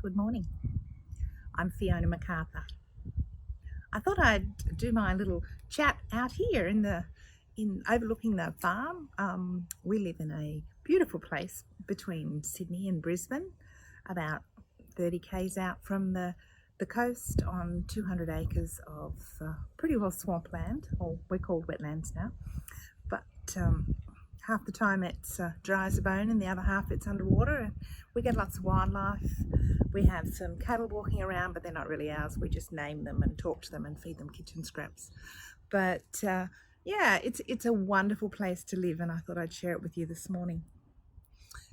Good morning. I'm Fiona Mcarthur. I thought I'd do my little chat out here in overlooking the farm. We live in a beautiful place between Sydney and Brisbane, about 30 k's out from the coast, on 200 acres of pretty well swampland, or we're called wetlands now. But half the time it's dry as a bone and the other half it's underwater, and we get lots of wildlife. We have some cattle walking around, but they're not really ours. We just name them and talk to them and feed them kitchen scraps. But yeah, it's a wonderful place to live, and I thought I'd share it with you this morning.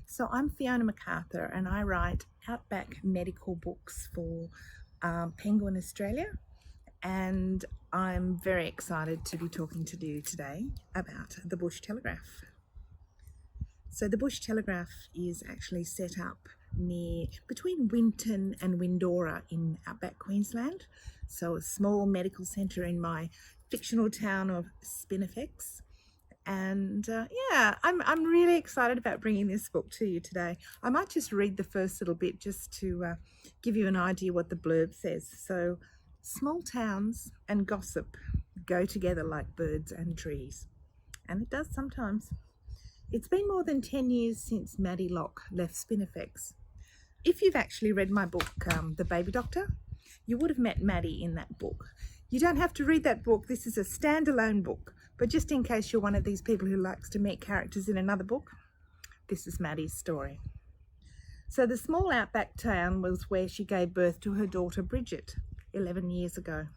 So I'm Fiona Mcarthur, and I write outback medical books for Penguin Australia, and I'm very excited to be talking to you today about the Bush Telegraph. So the Bush Telegraph is actually set up between Winton and Windora in outback Queensland. So a small medical centre in my fictional town of Spinifex. And yeah, I'm really excited about bringing this book to you today. I might just read the first little bit just to give you an idea what the blurb says. So, small towns and gossip go together like birds and trees. And it does sometimes. It's been more than 10 years since Maddie left Spinifex. If you've actually read my book, The Baby Doctor, you would have met Maddie in that book. You don't have to read that book. This is a standalone book. But just in case you're one of these people who likes to meet characters in another book, this is Maddie's story. So the small outback town was where she gave birth to her daughter Bridget 11 years ago.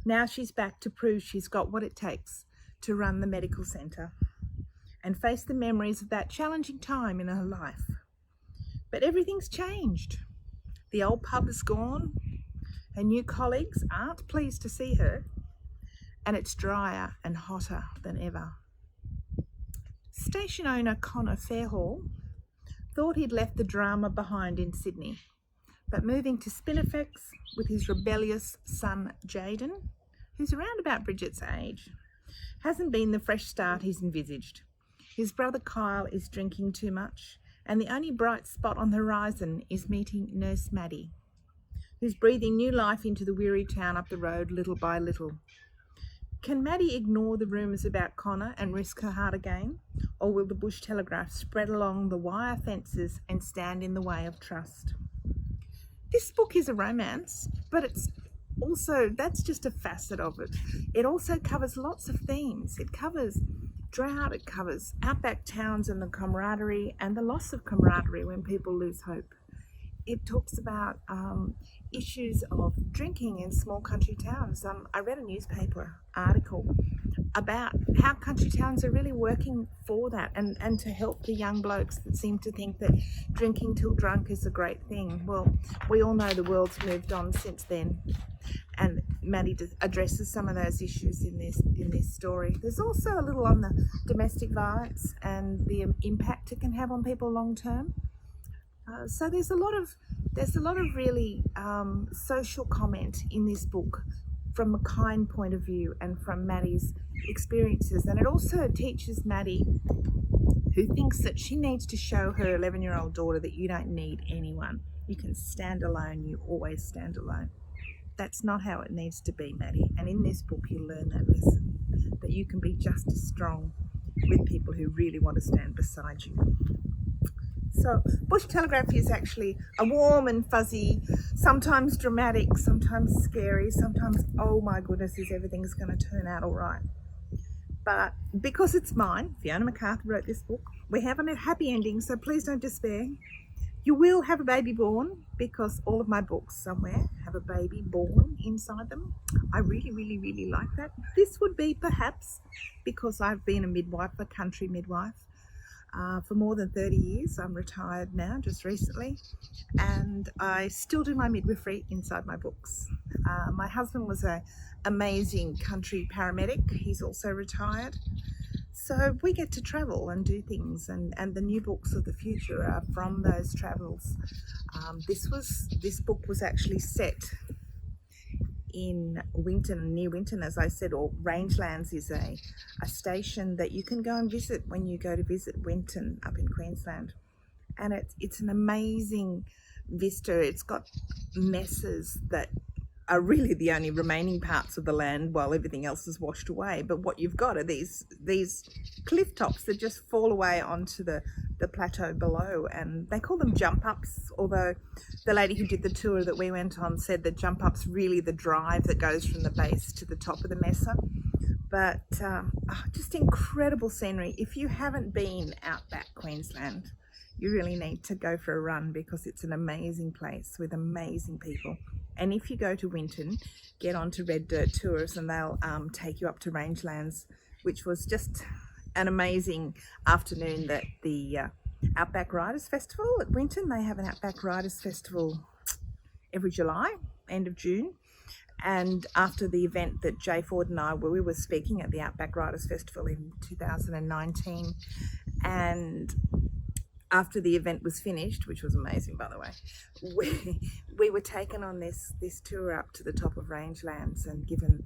Now she's back to prove she's got what it takes to run the medical centre and face the memories of that challenging time in her life. But everything's changed. The old pub is gone. Her new colleagues aren't pleased to see her, and it's drier and hotter than ever. Station owner Connor Fairhall thought he'd left the drama behind in Sydney, but moving to Spinifex with his rebellious son Jaden, who's around about Bridget's age, hasn't been the fresh start he's envisaged. His brother Kyle is drinking too much, and the only bright spot on the horizon is meeting nurse Maddie, who's breathing new life into the weary town up the road little by little. Can Maddie ignore the rumours about Connor and risk her heart again? Or will the Bush Telegraph spread along the wire fences and stand in the way of trust? This book is a romance, but that's just a facet of it. It also covers lots of themes. It covers drought, it covers outback towns and the camaraderie and the loss of camaraderie when people lose hope. It talks about issues of drinking in small country towns. I read a newspaper article about how country towns are really working for that and to help the young blokes that seem to think that drinking till drunk is a great thing. Well, we all know the world's moved on since then, and Maddie addresses some of those issues in this story. There's also a little on the domestic violence and the impact it can have on people long term. So there's a lot of really social comment in this book from a kind point of view and from Maddie's experiences. And it also teaches Maddie, who thinks that she needs to show her 11-year-old daughter that you don't need anyone. You can stand alone. You always stand alone. That's not how it needs to be, Maddie. And in this book, you learn that lesson, that you can be just as strong with people who really want to stand beside you. So Bush Telegraph is actually a warm and fuzzy, sometimes dramatic, sometimes scary, sometimes, oh my goodness, everything's going to turn out all right. But because it's mine, Fiona Mcarthur wrote this book, we have a happy ending, so please don't despair. You will have a baby born, because all of my books somewhere have a baby born inside them. I really, really, really like that. This would be perhaps because I've been a midwife, a country midwife, for more than 30 years. I'm retired now, just recently, and I still do my midwifery inside my books. My husband was an amazing country paramedic. He's also retired. So we get to travel and do things, and the new books of the future are from those travels. This book was actually set in Winton, near Winton, as I said, or Rangelands is a station that you can go and visit when you go to visit Winton up in Queensland. And it's an amazing vista. It's got mesas that are really the only remaining parts of the land while everything else is washed away. But what you've got are these cliff tops that just fall away onto the plateau below, and they call them jump ups, although the lady who did the tour that we went on said the jump up's really the drive that goes from the base to the top of the mesa. But just incredible scenery. If you haven't been outback Queensland, you really need to go for a run, because it's an amazing place with amazing people. And if you go to Winton, get onto Red Dirt Tours and they'll take you up to Rangelands, which was just an amazing afternoon. That the Outback Riders Festival at Winton, they have an Outback Riders Festival every July, end of June. And after the event that Jay Ford and I we were speaking at the Outback Riders Festival in 2019, and after the event was finished, which was amazing, by the way, we were taken on this tour up to the top of Rangelands and given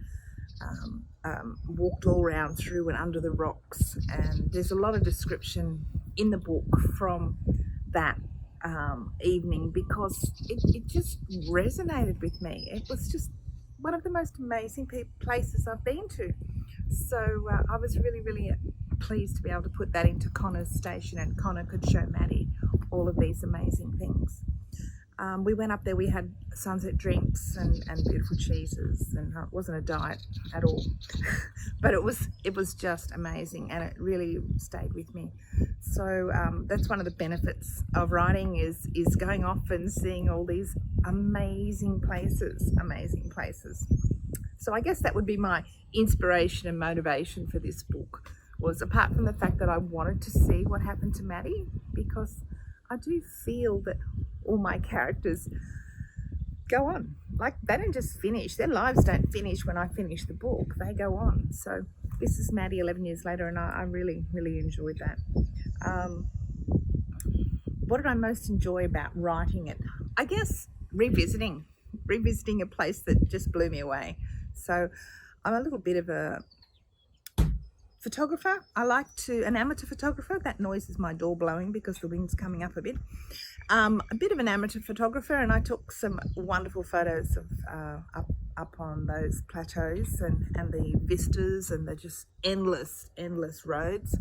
walked all around through and under the rocks. And there's a lot of description in the book from that evening, because it just resonated with me. It was just one of the most amazing places I've been to. So I was really, really pleased to be able to put that into Connor's station, and Connor could show Maddie all of these amazing things. We went up there, we had sunset drinks and beautiful cheeses, and it wasn't a diet at all, but it was just amazing, and it really stayed with me. So that's one of the benefits of writing is going off and seeing all these amazing places. So I guess that would be my inspiration and motivation for this book, was apart from the fact that I wanted to see what happened to Maddie, because I do feel that all my characters go on. Like, they don't just finish. Their lives don't finish when I finish the book. They go on. So this is Maddie 11 years later, and I really, really enjoyed that. What did I most enjoy about writing it? I guess revisiting a place that just blew me away. So I'm a little bit of a photographer. An amateur photographer. That noise is my door blowing because the wind's coming up a bit. A bit of an amateur photographer, and I took some wonderful photos of up on those plateaus and the vistas and the just endless roads.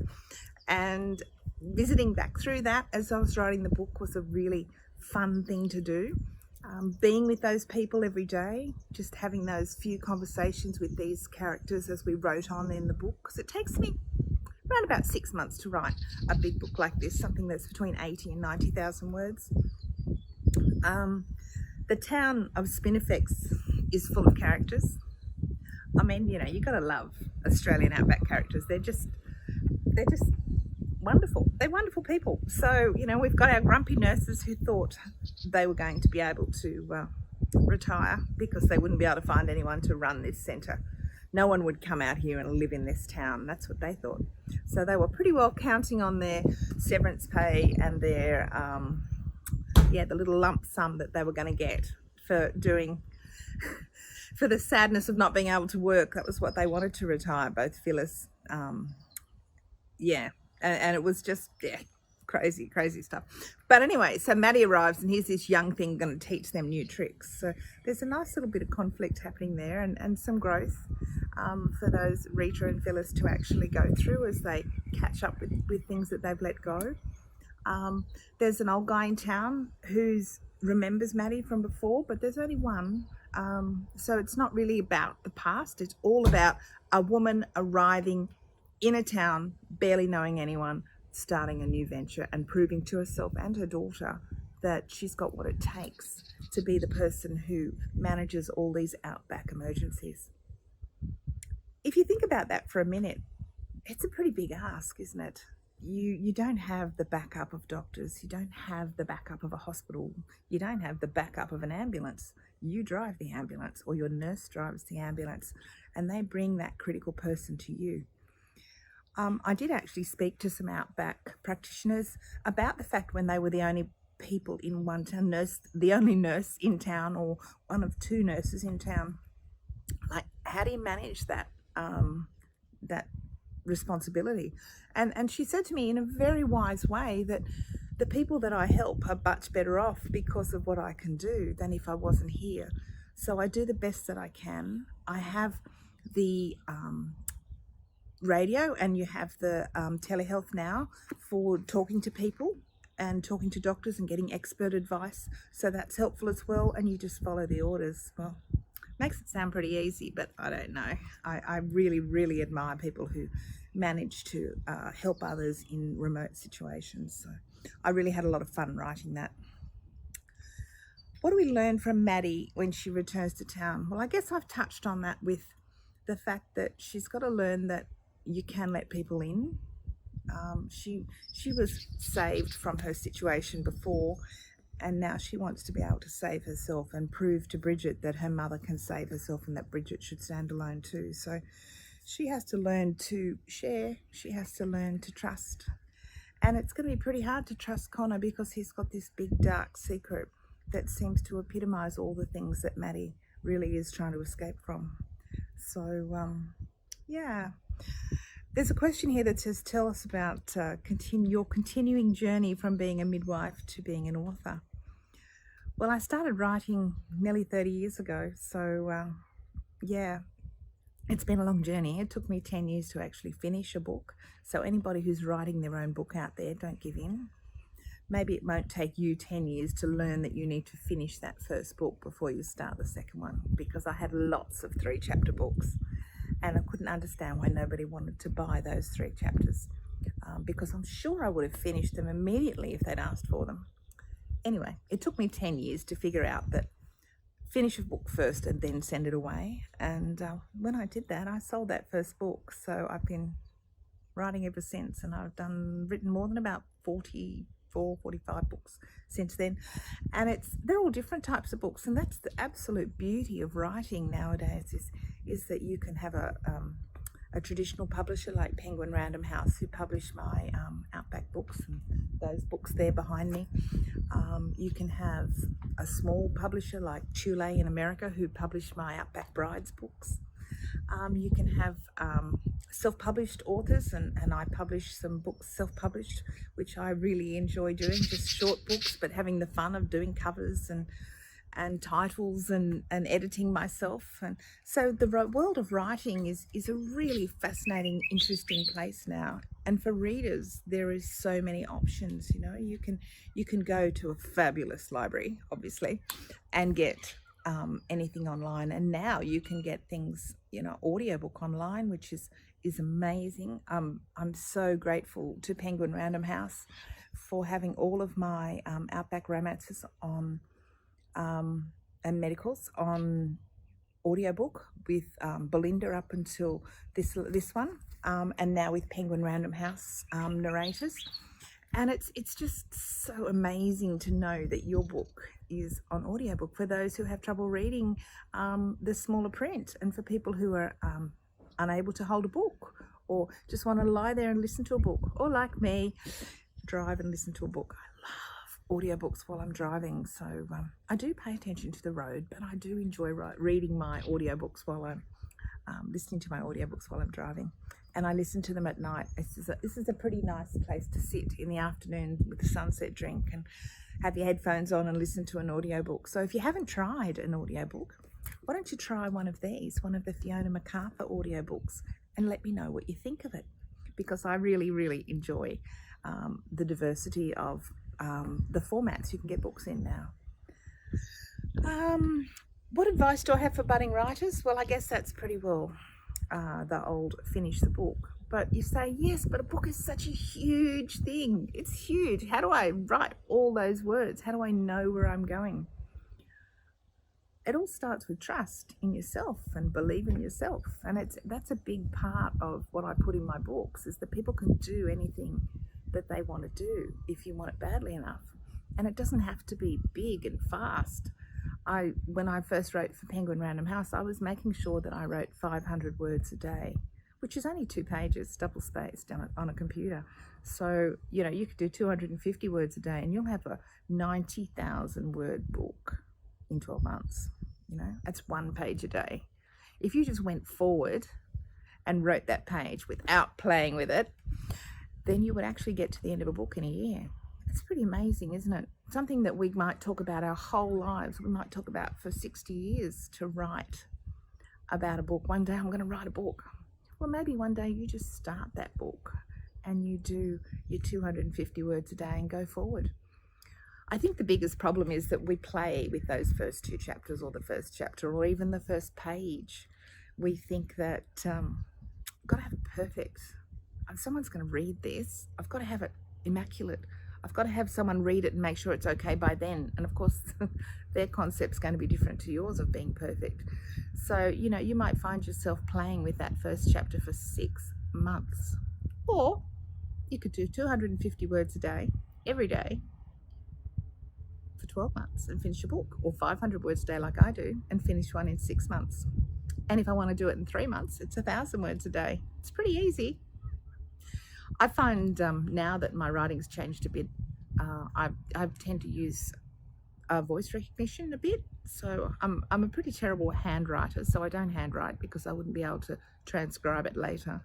And visiting back through that as I was writing the book was a really fun thing to do. Being with those people every day, just having those few conversations with these characters as we wrote on in the book, because it takes me around about 6 months to write a big book like this, something that's between 80 and 90,000 words. The town of Spinifex is full of characters. I mean, you know, you gotta love Australian outback characters. They're just wonderful. They're wonderful people. So, you know, we've got our grumpy nurses who thought they were going to be able to retire because they wouldn't be able to find anyone to run this centre. No one would come out here and live in this town. That's what they thought. So they were pretty well counting on their severance pay and their, the little lump sum that they were going to get for the sadness of not being able to work. That was what they wanted to retire, both Phyllis, and it was just, crazy stuff. But anyway, so Maddie arrives, and here's this young thing going to teach them new tricks. So there's a nice little bit of conflict happening there, and some growth for those Rita and Phyllis to actually go through as they catch up with things that they've let go. There's an old guy in town who remembers Maddie from before, but there's only one. So it's not really about the past. It's all about a woman arriving in a town, barely knowing anyone, starting a new venture and proving to herself and her daughter that she's got what it takes to be the person who manages all these outback emergencies. If you think about that for a minute, it's a pretty big ask, isn't it? You don't have the backup of doctors, you don't have the backup of a hospital, you don't have the backup of an ambulance. You drive the ambulance, or your nurse drives the ambulance, and they bring that critical person to you. I did actually speak to some outback practitioners about the fact when they were the only people in one town, the only nurse in town, or one of two nurses in town. Like, how do you manage that responsibility. And she said to me in a very wise way that the people that I help are much better off because of what I can do than if I wasn't here. So I do the best that I can. I have the radio, and you have the telehealth now for talking to people and talking to doctors and getting expert advice. So that's helpful as well. And you just follow the orders. Well, makes it sound pretty easy, but I don't know. I really, really admire people who manage to help others in remote situations. So I really had a lot of fun writing that. What do we learn from Maddie when she returns to town? Well, I guess I've touched on that with the fact that she's got to learn that you can let people in. She was saved from her situation before, and now she wants to be able to save herself and prove to Bridget that her mother can save herself and that Bridget should stand alone too. So she has to learn to share. She has to learn to trust. And it's going to be pretty hard to trust Connor because he's got this big dark secret that seems to epitomise all the things that Maddie really is trying to escape from. So, yeah. There's a question here that says, tell us about your continuing journey from being a midwife to being an author. Well, I started writing nearly 30 years ago. So, yeah, it's been a long journey. It took me 10 years to actually finish a book. So anybody who's writing their own book out there, don't give in. Maybe it won't take you 10 years to learn that you need to finish that first book before you start the second one, because I had lots of 3-chapter books and I couldn't understand why nobody wanted to buy those 3 chapters, because I'm sure I would have finished them immediately if they'd asked for them. Anyway, it took me 10 years to figure out that finish a book first and then send it away. And when I did that, I sold that first book. So I've been writing ever since, and I've written more than about 45 books since then. And they're all different types of books, and that's the absolute beauty of writing nowadays is that you can have a traditional publisher like Penguin Random House, who publish my Outback books, and those books there behind me. You can have a small publisher like Chule in America, who publish my Outback Brides books. You can have self-published authors, and I publish some books self-published, which I really enjoy doing, just short books, but having the fun of doing covers and titles and editing myself. And so the world of writing is a really fascinating, interesting place now. And for readers, there is so many options. You know, you can go to a fabulous library, obviously, and get anything online. And now you can get things, audiobook online, which is amazing. I'm so grateful to Penguin Random House for having all of my Outback romances on and medicals on audiobook, with Belinda up until this one, and now with Penguin Random House narrators. And it's just so amazing to know that your book is on audiobook for those who have trouble reading the smaller print, and for people who are unable to hold a book, or just want to lie there and listen to a book, or like me, drive and listen to a book. I love audiobooks while I'm driving, so I do pay attention to the road, but I do enjoy reading my audiobooks while I'm listening to my audiobooks while I'm driving. And I listen to them at night. This is a pretty nice place to sit in the afternoon with a sunset drink and have your headphones on and listen to an audiobook. So if you haven't tried an audiobook, why don't you try one of these, one of the Fiona Mcarthur audiobooks, and let me know what you think of it, because I really, really enjoy the diversity of the formats you can get books in now. What advice do I have for budding writers? Well, I guess that's pretty well the old finish the book. But you say, yes, but a book is such a huge thing. It's huge. How do I write all those words? How do I know where I'm going? It all starts with trust in yourself and believe in yourself. And that's a big part of what I put in my books, is that people can do anything that they want to do if you want it badly enough. And it doesn't have to be big and fast. When I first wrote for Penguin Random House, I was making sure that I wrote 500 words a day, which is only 2 pages, double-spaced on a computer. So, you could do 250 words a day and you'll have a 90,000 word book in 12 months. That's 1 page a day. If you just went forward and wrote that page without playing with it, then you would actually get to the end of a book in a year. It's pretty amazing, isn't it? Something that we might talk about our whole lives. We might talk about for 60 years to write about a book. One day I'm going to write a book. Well, maybe one day you just start that book and you do your 250 words a day and go forward. I think the biggest problem is that we play with those first 2 chapters or the first chapter or even the first page. We think that I've got to have it perfect. If someone's going to read this, I've got to have it immaculate. I've got to have someone read it and make sure it's okay by then. And of course, their concept's going to be different to yours of being perfect. So, you know, you might find yourself playing with that first chapter for 6 months. Or you could do 250 words a day, every day, for 12 months and finish a book. Or 500 words a day like I do and finish one in 6 months. And if I want to do it in 3 months, it's 1,000 words a day. It's pretty easy. I find now that my writing's changed a bit, I tend to use voice recognition a bit. So I'm a pretty terrible hand writer, so I don't handwrite because I wouldn't be able to transcribe it later.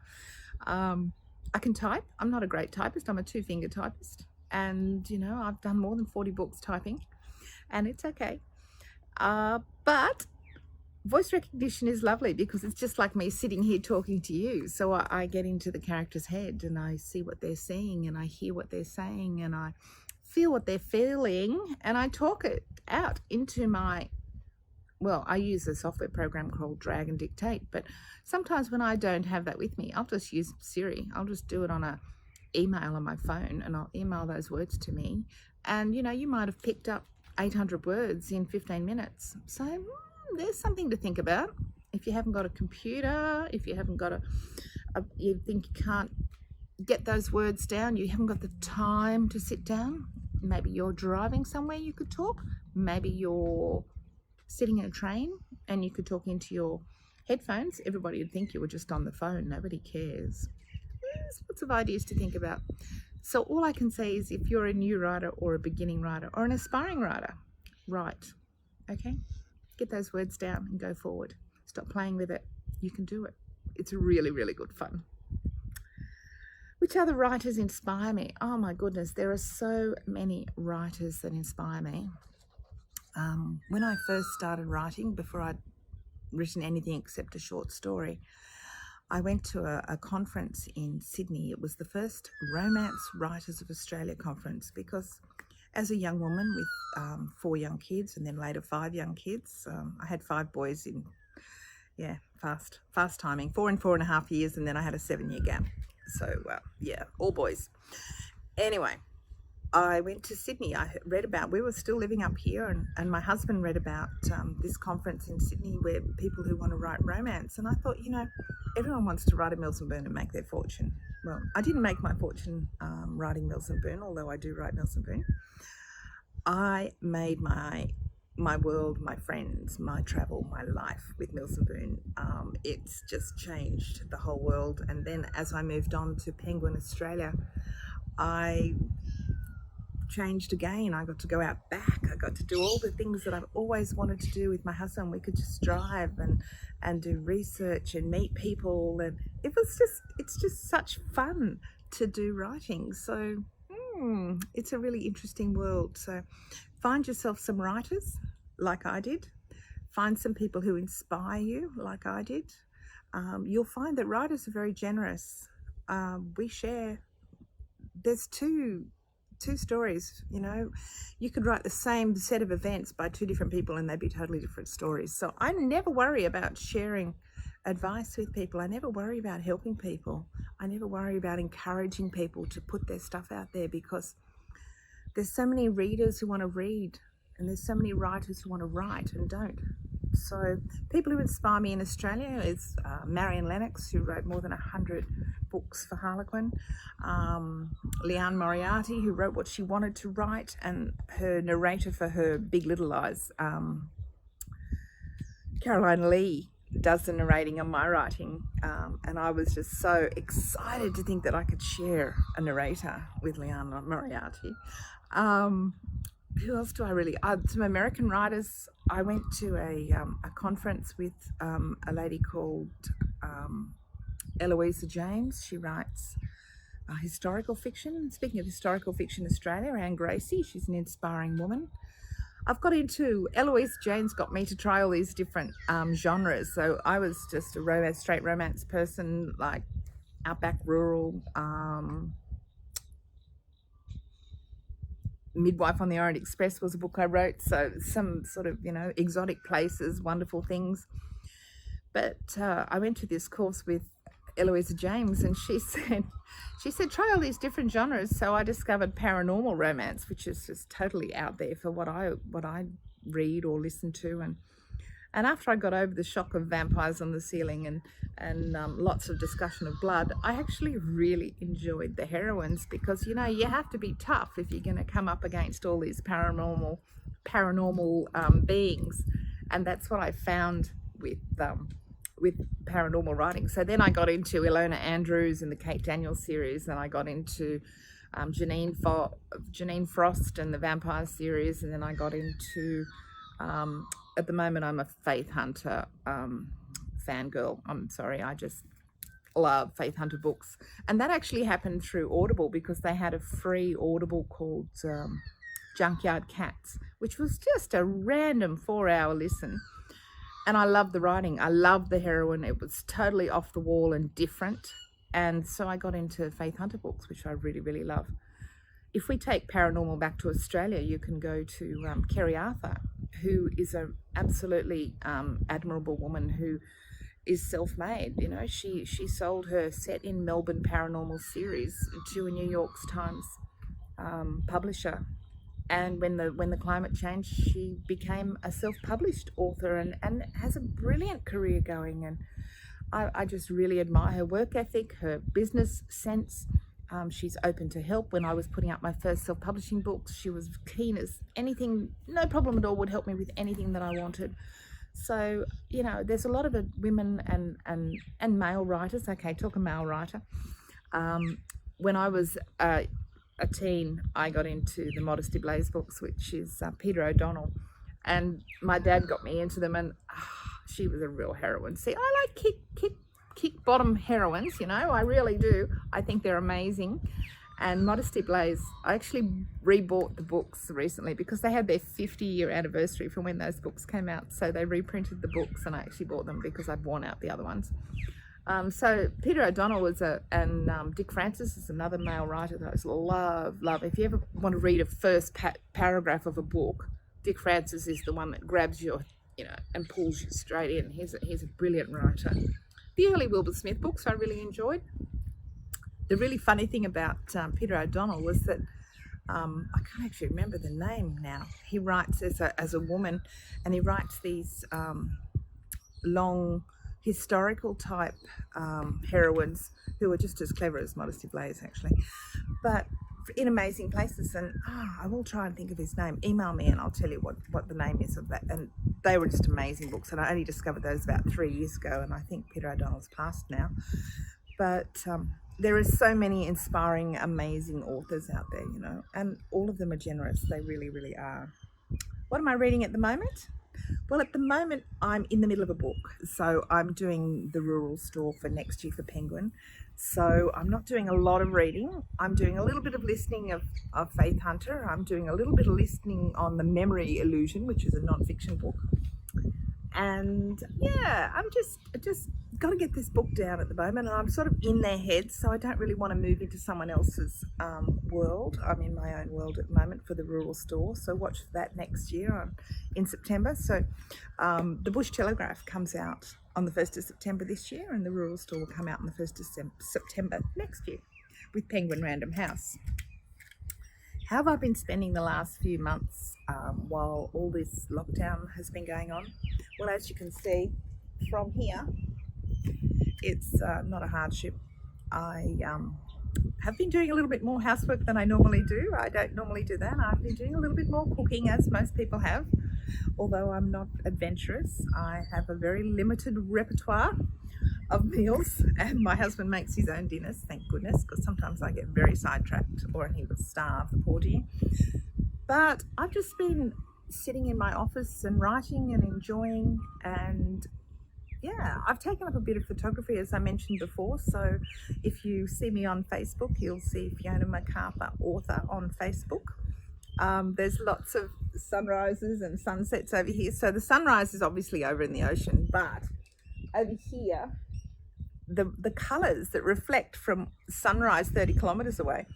I can type. I'm not a great typist. I'm a 2-finger typist. And, you know, I've done more than 40 books typing, and it's okay. But voice recognition is lovely because it's just like me sitting here talking to you. So I get into the character's head and I see what they're seeing and I hear what they're saying and I feel what they're feeling and I talk it out into my, well, I use a software program called Drag and Dictate, but sometimes when I don't have that with me, I'll just use Siri. I'll just do it on a email on my phone and I'll email those words to me. And, you know, you might have picked up 800 words in 15 minutes. So there's something to think about. If you haven't got a computer, if you haven't got you think you can't get those words down, you haven't got the time to sit down, maybe you're driving somewhere, you could talk. Maybe you're sitting in a train and you could talk into your headphones. Everybody would think you were just on the phone. Nobody cares. There's lots of ideas to think about. So all I can say is if you're a new writer or a beginning writer or an aspiring writer, write, okay? Get those words down and go forward. Stop playing with it. You can do it. It's really, really good fun. Which other writers inspire me? Oh my goodness, there are so many writers that inspire me. When I first started writing, before I'd written anything except a short story, I went to a conference in Sydney. It was the first Romance Writers of Australia conference because as a young woman with 4 young kids and then later 5 young kids, I had 5 boys in, fast timing, 4 and 4.5 years, and then I had a 7-year gap. So, all boys. Anyway, I went to Sydney. I read about, we were still living up here, and my husband read about this conference in Sydney where people who want to write romance. And I thought, you know, everyone wants to write a Mills and Boon and make their fortune. Well, I didn't make my fortune writing Mills and Boon, although I do write Mills and Boon. I made my world, my friends, my travel, my life with Mills and Boon. It's just changed the whole world. And then as I moved on to Penguin Australia, I changed again. I got to go out back. I got to do all the things that I've always wanted to do with my husband. We could just drive and do research and meet people, and it's just such fun to do writing. So it's a really interesting world. So find yourself some writers like I did. Find some people who inspire you like I did. You'll find that writers are very generous. We share. There's two stories, you know. You could write the same set of events by 2 different people and they'd be totally different stories. So I never worry about sharing advice with people. I never worry about helping people. I never worry about encouraging people to put their stuff out there because there's so many readers who want to read and there's so many writers who want to write and don't. So people who inspire me in Australia is Marion Lennox, who wrote more than 100 books for Harlequin, Leanne Moriarty, who wrote what she wanted to write, and her narrator for her Big Little Lies, Caroline Lee, does the narrating on my writing, and I was just so excited to think that I could share a narrator with Leanne Moriarty. Who else do I really? Some American writers. I went to a conference with a lady called Eloisa James. She writes historical fiction. Speaking of historical fiction, Australia, Anne Gracie, she's an inspiring woman. I've got into, Eloise James got me to try all these different genres. So I was just a straight romance person, like outback rural, Midwife on the Orient Express was a book I wrote. So some sort of, exotic places, wonderful things. But I went to this course with Eloisa James, and she said try all these different genres. So I discovered paranormal romance, which is just totally out there for what I read or listen to. And after I got over the shock of vampires on the ceiling and lots of discussion of blood, I actually really enjoyed the heroines, because you have to be tough if you're going to come up against all these paranormal beings, and that's what I found with paranormal writing. So then I got into Ilona Andrews and the Kate Daniels series, and I got into Janine Frost and the Vampire series, and then I got into at the moment I'm a Faith Hunter fangirl. I'm sorry, I just love Faith Hunter books, and that actually happened through Audible, because they had a free Audible called Junkyard Cats, which was just a random 4-hour listen. And I love the writing. I love the heroine. It was totally off the wall and different. And so I got into Faith Hunter books, which I really, really love. If we take paranormal back to Australia, you can go to Kerry Arthur, who is an absolutely admirable woman who is self-made. She sold her Set in Melbourne paranormal series to a New York Times publisher. And when the climate changed, she became a self-published author and has a brilliant career going. And I just really admire her work ethic, her business sense. She's open to help. When I was putting out my first self-publishing books, she was keen as anything, no problem at all, would help me with anything that I wanted. So, there's a lot of women and male writers. Okay, talk a male writer. When I was a teen, I got into the Modesty Blaze books, which is Peter O'Donnell, and my dad got me into them, and she was a real heroine. See, I like kick bottom heroines, I really do. I think they're amazing. And Modesty Blaze, I actually rebought the books recently because they had their 50-year anniversary from when those books came out, so they reprinted the books, and I actually bought them because I'd worn out the other ones. So Peter O'Donnell and Dick Francis is another male writer that I just love. If you ever want to read a first paragraph of a book, Dick Francis is the one that grabs you, and pulls you straight in. He's a brilliant writer. The early Wilbur Smith books I really enjoyed. The really funny thing about Peter O'Donnell was that I can't actually remember the name now. He writes as a woman, and he writes these long historical type heroines who are just as clever as Modesty Blaze, actually, but in amazing places. And I will try and think of his name. Email me and I'll tell you what the name is of that. And they were just amazing books, and I only discovered those about 3 years ago, and I think Peter O'Donnell's passed now. But there are so many inspiring, amazing authors out there, and all of them are generous. They really, really are. What am I reading at the moment? Well, at the moment, I'm in the middle of a book. So I'm doing the rural store for next year for Penguin. So I'm not doing a lot of reading. I'm doing a little bit of listening of Faith Hunter. I'm doing a little bit of listening on The Memory Illusion, which is a non-fiction book. And yeah, I'm just got to get this book down at the moment, and I'm sort of in their heads, so I don't really want to move into someone else's world. I'm in my own world at the moment for the rural store, so watch for that next year in September. So the Bush Telegraph comes out on the 1st of September this year, and the rural store will come out on the 1st of September next year with Penguin Random House. How have I been spending the last few months while all this lockdown has been going on? Well, as you can see from here, it's not a hardship. I have been doing a little bit more housework than I normally do. I don't normally do that. I've been doing a little bit more cooking, as most people have. Although I'm not adventurous, I have a very limited repertoire of meals, and my husband makes his own dinners, thank goodness, because sometimes I get very sidetracked, or he would starve, the poor dear. But I've just been sitting in my office and writing and enjoying, and yeah, I've taken up a bit of photography, as I mentioned before. So if you see me on Facebook, you'll see Fiona Mcarthur, author, on Facebook. There's lots of sunrises and sunsets over here. So the sunrise is obviously over in the ocean, but over here, the colours that reflect from sunrise 30 kilometres away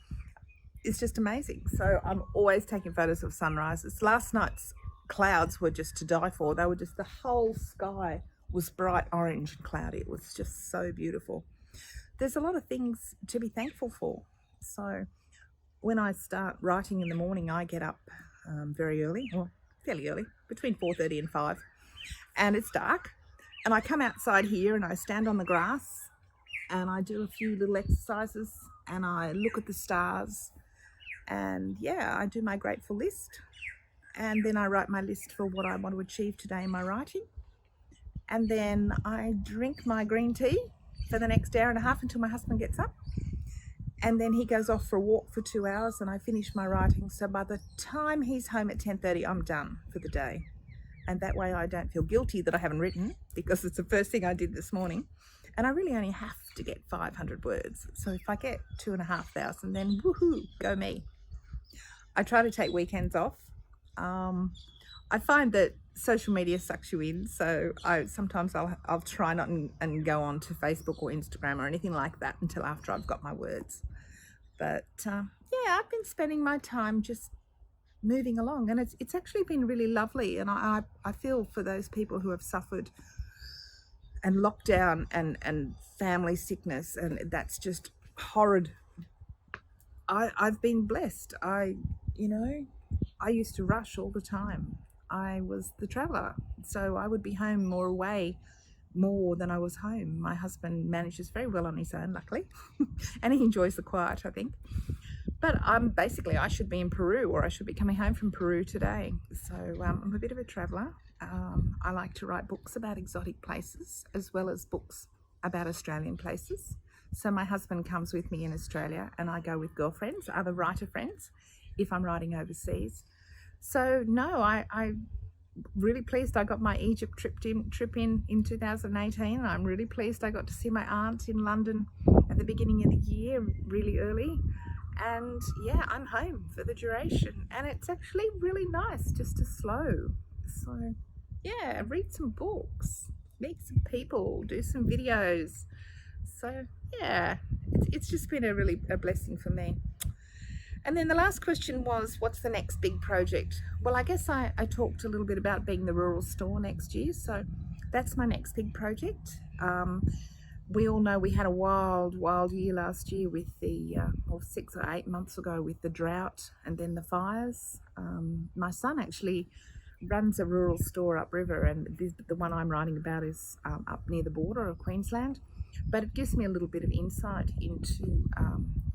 is just amazing. So I'm always taking photos of sunrises. Last night's clouds were just to die for. They were just, the whole sky was bright orange and cloudy. It was just so beautiful. There's a lot of things to be thankful for. So when I start writing in the morning, I get up very early, or fairly early, between 4:30 and 5, and it's dark. And I come outside here and I stand on the grass and I do a few little exercises and I look at the stars, and yeah, I do my grateful list, and then I write my list for what I want to achieve today in my writing, and then I drink my green tea for the next hour and a half until my husband gets up, and then he goes off for a walk for 2 hours and I finish my writing. So by the time he's home at 10:30, I'm done for the day. And that way I don't feel guilty that I haven't written, because it's the first thing I did this morning. And I really only have to get 500 words. So if I get 2,500, then woohoo, go me. I try to take weekends off. I find that social media sucks you in. So sometimes I'll try not and go on to Facebook or Instagram or anything like that until after I've got my words. But yeah, I've been spending my time just moving along, and it's actually been really lovely. And I feel for those people who have suffered and lockdown and family sickness, and that's just horrid. I've been blessed. I used to rush all the time. I was the traveller, so I would be home more away more than I was home. My husband manages very well on his own, luckily, and he enjoys the quiet, I think. But basically I should be in Peru, or I should be coming home from Peru today. So I'm a bit of a traveller. I like to write books about exotic places as well as books about Australian places. So my husband comes with me in Australia, and I go with girlfriends, other writer friends, if I'm writing overseas. So no, I'm really pleased I got my Egypt trip in 2018. I'm really pleased I got to see my aunt in London at the beginning of the year, really early. And yeah, I'm home for the duration, and it's actually really nice just to slow. So yeah, read some books, meet some people, do some videos. So yeah, it's just been a blessing for me. And then the last question was, what's the next big project? Well, I guess I talked a little bit about being the rural store next year. So that's my next big project. We all know we had a wild year last year with the, 6 or 8 months ago, with the drought and then the fires. My son actually runs a rural store upriver, and the one I'm writing about is up near the border of Queensland. But it gives me a little bit of insight into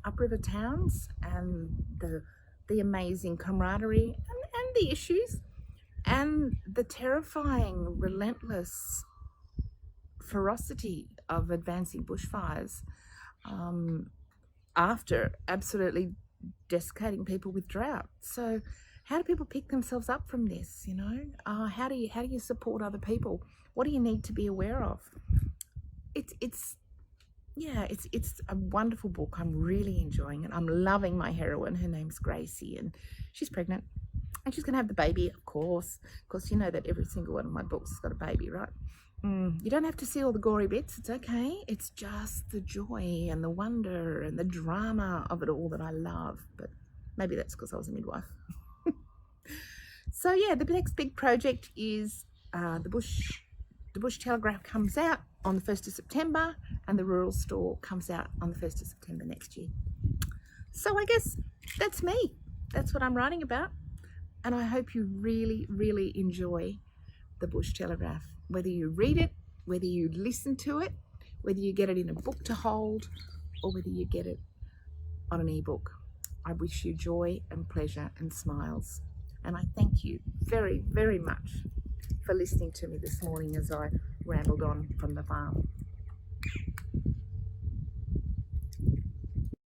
upriver towns and the amazing camaraderie and the issues and the terrifying, relentless ferocity of advancing bushfires after absolutely desiccating people with drought. So how do people pick themselves up from this? How do you support other people? What do you need to be aware of? It's a wonderful book. I'm really enjoying it. I'm loving my heroine. Her name's Gracie, and she's pregnant, and she's gonna have the baby, of course. Because you know that every single one of my books has got a baby, right? You don't have to see all the gory bits. It's okay. It's just the joy and the wonder and the drama of it all that I love. But maybe that's because I was a midwife. So yeah, the next big project is the Bush Telegraph comes out on the 1st of September, and the rural store comes out on the 1st of September next year. So I guess that's me. That's what I'm writing about. And I hope you really, really enjoy the Bush Telegraph. Whether you read it, whether you listen to it, whether you get it in a book to hold, or whether you get it on an ebook. I wish you joy and pleasure and smiles. And I thank you very, very much for listening to me this morning as I rambled on from the farm.